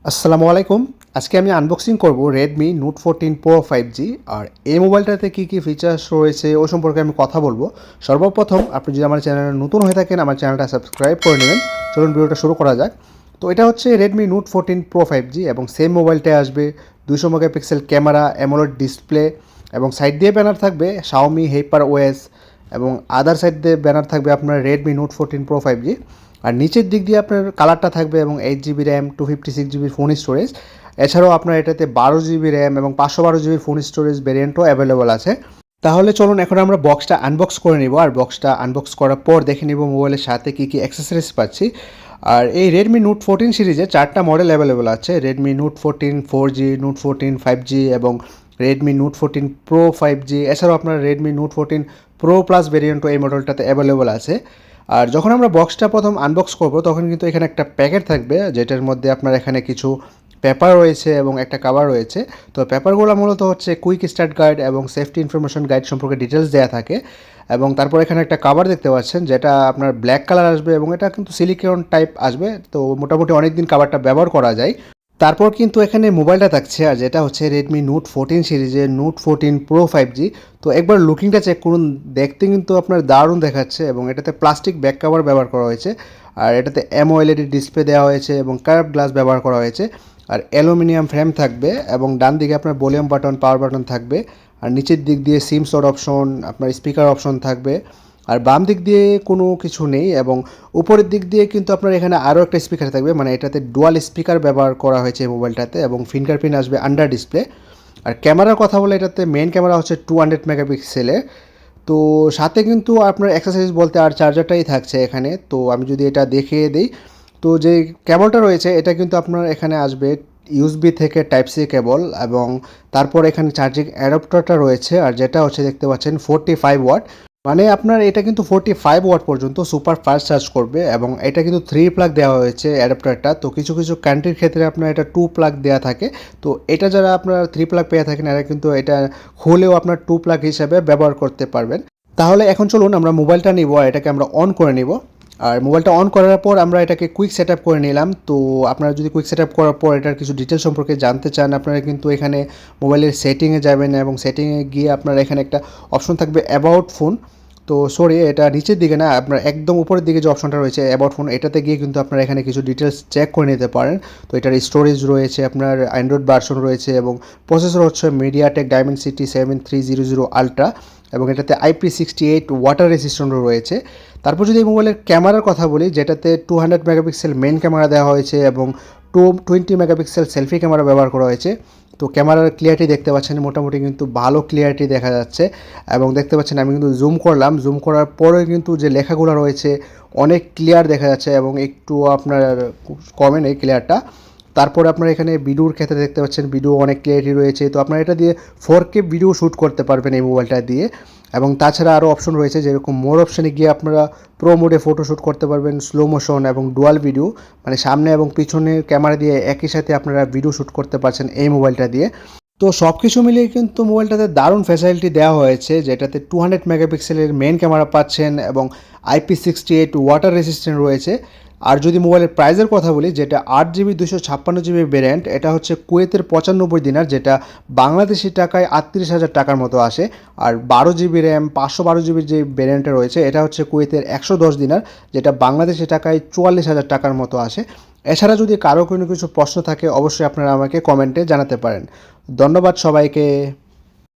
আসসালামু আলাইকুম। আজকে আমি আনবক্সিং করব Redmi Note 14 Pro 5G। আর এই মোবাইলটাতে কী কী ফিচার্স রয়েছে ও সম্পর্কে আমি কথা বলবো। সর্বপ্রথম আপনি যদি আমার চ্যানেলে নতুন হয়ে থাকেন আমার চ্যানেলটা সাবস্ক্রাইব করে নেবেন। চলুন ভিডিওটা শুরু করা যাক। তো এটা হচ্ছে Redmi Note 14 Pro 5G এবং সেম মোবাইলটায় আসবে 200 মেগাপিক্সেল ক্যামেরা, অ্যামোলেড ডিসপ্লে এবং সাইড দিয়ে ব্যানার থাকবে Xiaomi HyperOS এবং আদার সাইড দিয়ে ব্যানার থাকবে আপনার Redmi Note 14 Pro 5G। আর নিচের দিক দিয়ে আপনার কালারটা থাকবে এবং 8GB RAM, 256GB phone storage. এছাড়াও আপনার এটাতে 12GB র্যাম এবং 512GB ফোন স্টোরেজ ভেরিয়েন্টও অ্যাভেলেবল আছে। তাহলে চলুন এখন আমরা বক্সটা আনবক্স করে নিব। আর বক্সটা আনবক্স করার পর দেখে নিব মোবাইলের সাথে কী কী অ্যাক্সেসরিজ পাচ্ছি। আর এই Redmi Note 14 সিরিজে 4টা মডেল অ্যাভেলেবল আছে: Redmi Note 14 4G, Note 14 5G এবং Redmi Note 14 Pro 5G। এছাড়াও আপনার Redmi Note 14 Pro Plus ভেরিয়েন্টও এই মডেলটাতে অ্যাভেলেবল আছে। আর যখন আমরা বক্সটা প্রথম আনবক্স করব তখন কিন্তু এখানে একটা প্যাকেট থাকবে, যেটার মধ্যে আপনার এখানে কিছু পেপার রয়েছে এবং একটা কভার রয়েছে। তো পেপারগুলো মূলত হচ্ছে কুইক স্টার্ট গাইড এবং সেফটি ইনফরমেশন গাইড সম্পর্কে ডিটেলস দেওয়া থাকে। এবং তারপর এখানে একটা কভার দেখতে পাচ্ছেন, যেটা আপনার ব্ল্যাক কালার আসবে এবং এটা কিন্তু সিলিকন টাইপ আসবে। তো মোটামুটি অনেক দিন কভারটা ব্যবহার করা যায়। তারপর কিন্তু এখানে মোবাইলটা থাকছে, আর যেটা হচ্ছে Redmi Note 14 সিরিজের Note 14 Pro 5G। তো একবার লুকিংটা চেক করুন, দেখতে কিন্তু আপনার দারুণ দেখাচ্ছে এবং এটাতে প্লাস্টিক ব্যাক কভার ব্যবহার করা হয়েছে। আর এটাতে AMOLED ডিসপ্লে দেওয়া হয়েছে এবং কার্ভ গ্লাস ব্যবহার করা হয়েছে। আর অ্যালুমিনিয়াম ফ্রেম থাকবে এবং ডান দিকে আপনার ভলিউম বাটন, পাওয়ার বাটন থাকবে। আর নিচের দিক দিয়ে সিম স্লট অপশন, আপনার স্পিকার অপশন থাকবে। আর বাম দিক দিয়ে কোনো কিছু নেই এবং উপরের দিক দিয়ে কিন্তু আপনার এখানে আরও একটা স্পিকার থাকবে, মানে এটাতে ডুয়াল স্পিকার ব্যবহার করা হয়েছে এই মোবাইলটাতে এবং ফিঙ্গারপ্রিন্ট আসবে আন্ডার ডিসপ্লে। আর ক্যামেরার কথা বলে এটাতে মেন ক্যামেরা হচ্ছে 200 মেগাপিক্সেলের। তো সাথে কিন্তু আপনার অ্যাক্সেসরিজ বলতে আর চার্জারটাই থাকছে এখানে। তো আমি যদি এটা দেখিয়ে দিই, তো যে কেবলটা রয়েছে এটা কিন্তু আপনার এখানে আসবে ইউএসবি থেকে টাইপ সি কেবল এবং তারপর এখানে চার্জিং অ্যাডাপ্টারটা রয়েছে, আর যেটা হচ্ছে দেখতে পাচ্ছেন 45 ওয়াট। মানে আপনার এটা কিন্তু 45 ওয়াট পর্যন্ত সুপার ফাস্ট চার্জ করবে এবং এটা কিন্তু 3 প্লাগ দেওয়া হয়েছে অ্যাডাপ্টারটা। তো কিছু কিছু কান্ট্রির ক্ষেত্রে আপনার এটা 2 প্লাগ দেওয়া থাকে। তো এটা যারা আপনার 3 প্লাগ পেয়ে থাকেন এরা কিন্তু এটা হলেও আপনার 2 প্লাগ হিসাবে ব্যবহার করতে পারবেন। তাহলে এখন চলুন আমরা মোবাইলটা নিব আর এটাকে আমরা অন করে নিব। আর মোবাইলটা অন করার পর আমরা এটাকে কুইক সেট আপ করে নিলাম। তো আপনারা যদি কুইক সেট আপ করার পর এটার কিছু ডিটেলস সম্পর্কে জানতে চান, আপনারা কিন্তু এখানে মোবাইলের সেটিংয়ে যাবেন এবং সেটিংয়ে গিয়ে আপনারা এখানে একটা অপশন থাকবে অ্যাবাউট ফোন। তো সরি, এটা নিচের দিকে না, আপনার একদম উপরের দিকে যে অপশনটা রয়েছে অ্যাবাউট ফোন, এটাতে গিয়ে কিন্তু আপনারা এখানে কিছু ডিটেলস চেক করে নিতে পারেন। তো এটার স্টোরেজ রয়েছে, আপনার অ্যান্ড্রয়েড ভার্সন রয়েছে এবং প্রসেসর হচ্ছে মিডিয়াটেক ডায়মেনসিটি 7300 আলট্রা এবং এটাতে IP68 ওয়াটার রেসিস্ট্যান্টও রয়েছে। তারপর যদি এই মোবাইলের ক্যামেরার কথা বলি, যেটাতে 200 মেগাপিক্সেল মেন ক্যামেরা দেওয়া হয়েছে এবং 20 মেগাপিক্সেল সেলফি ক্যামেরা ব্যবহার করা হয়েছে। তো ক্যামেরার ক্লিয়ারিটি দেখতে পাচ্ছেন, মোটামুটি কিন্তু ভালো ক্লিয়ারিটি দেখা যাচ্ছে এবং দেখতে পাচ্ছেন আমি কিন্তু জুম করলাম, জুম করার পরে কিন্তু যে লেখাগুলো রয়েছে অনেক ক্লিয়ার দেখা যাচ্ছে এবং একটু আপনার কমে নেই ক্লিয়ারটা। তারপরে আপনার এখানে ভিডিওর ক্ষেত্রে দেখতে পাচ্ছেন ভিডিও অনেক ক্লিয়ারিটি রয়েছে। তো আপনারা এটা দিয়ে 4K ভিডিও শ্যুট করতে পারবেন এই মোবাইলটা দিয়ে। এবং তাছাড়া আরও অপশন রয়েছে, যেরকম মোর অপশানে গিয়ে আপনারা প্রো মোডে ফটোশ্যুট করতে পারবেন, স্লো মোশন এবং ডুয়াল ভিডিও, মানে সামনে এবং পিছনের ক্যামেরা দিয়ে একই সাথে আপনারা ভিডিও শ্যুট করতে পারছেন এই মোবাইলটা দিয়ে। তো সব কিছু মিলিয়ে কিন্তু মোবাইলটাতে দারুণ ফ্যাসিলিটি দেওয়া হয়েছে, যেটাতে 200 মেগাপিক্সেলের মেন ক্যামেরা পাচ্ছেন এবং IP68 ওয়াটার রেসিস্ট্যান্ট রয়েছে। আর যদি মোবাইলের প্রাইসের কথা বলি, যেটা 8GB 256GB ভ্যারিয়েন্ট, এটা হচ্ছে কুয়েতের 95 দিনার, যেটা বাংলাদেশি টাকায় 38,000 টাকার মতো আসে। আর 12GB র্যাম 512GB যে ভ্যারিয়েন্টটা রয়েছে এটা হচ্ছে কুয়েতের 110 দিনার, যেটা বাংলাদেশি টাকায় 44,000 টাকার মতো আসে। এছাড়া যদি কারো কোনো কিছু প্রশ্ন থাকে অবশ্যই আপনারা আমাকে কমেন্টে জানাতে পারেন। ধন্যবাদ সবাইকে।